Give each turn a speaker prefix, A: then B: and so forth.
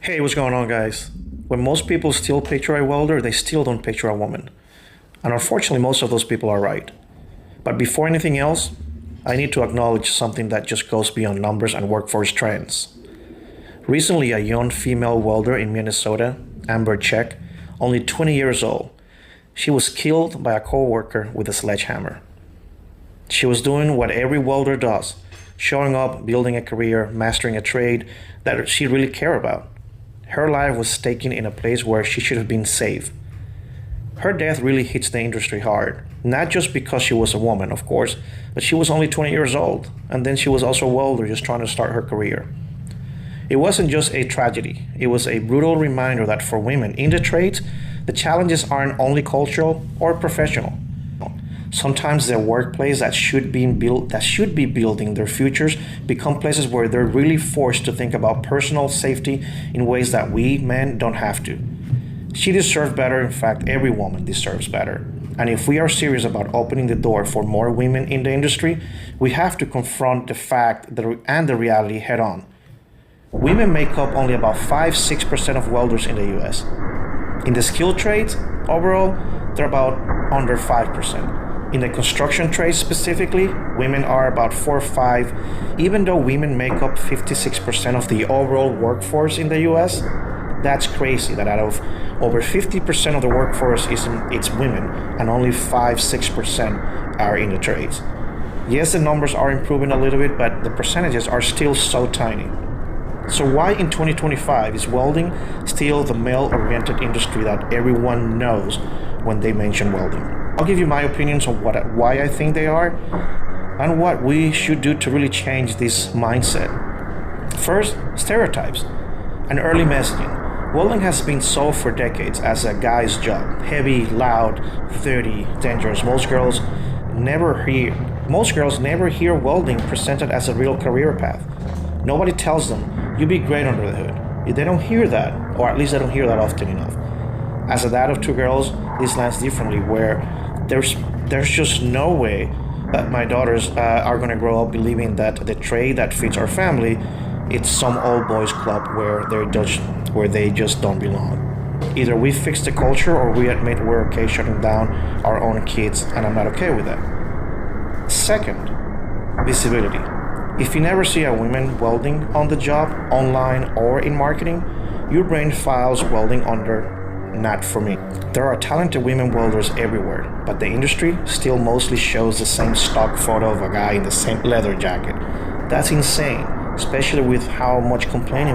A: Hey, what's going on, guys? When most people still picture a welder, they still don't picture a woman. And unfortunately, most of those people are right. But before anything else, I need to acknowledge something that just goes beyond numbers and workforce trends. Recently, a young female welder in Minnesota, Amber Check, only 20 years old, she was killed by a coworker with a sledgehammer. She was doing what every welder does, showing up, building a career, mastering a trade that she really cared about. Her life was taken in a place where she should have been safe. Her death really hits the industry hard, not just because she was a woman, of course, but she was only 20 years old, and then she was also a welder just trying to start her career. It wasn't just a tragedy, it was a brutal reminder that for women in the trades, the challenges aren't only cultural or professional. Sometimes the workplace that should be building their futures become places where they're really forced to think about personal safety in ways that we men don't have to. She deserves better. In fact, every woman deserves better. And if we are serious about opening the door for more women in the industry, we have to confront the fact and the reality head on. Women make up only about 5-6% of welders in the US. In the skilled trades, overall, they're about under 5%. In the construction trades specifically, women are about 4 or 5. Even though women make up 56% of the overall workforce in the US, that's crazy that out of over 50% of the workforce it's women and only 5-6% are in the trades. Yes, the numbers are improving a little bit, but the percentages are still so tiny. So why in 2025 is welding still the male-oriented industry that everyone knows when they mention welding? I'll give you my opinions on why I think they are and what we should do to really change this mindset. First, stereotypes and early messaging. Welding has been sold for decades as a guy's job. Heavy, loud, dirty, dangerous. Most girls never hear welding presented as a real career path. Nobody tells them, you'll be great under the hood. They don't hear that, or at least they don't hear that often enough. As a dad of 2 girls, this lands differently, where there's just no way that my daughters are going to grow up believing that the trade that fits our family, it's some old boys club where they just don't belong. Either we fix the culture or we admit we're okay shutting down our own kids, and I'm not okay with that. Second, visibility. If you never see a woman welding on the job, online or in marketing, your brain files welding under not for me. There are talented women welders everywhere, but the industry still mostly shows the same stock photo of a guy in the same leather jacket. That's insane, especially with how much complaining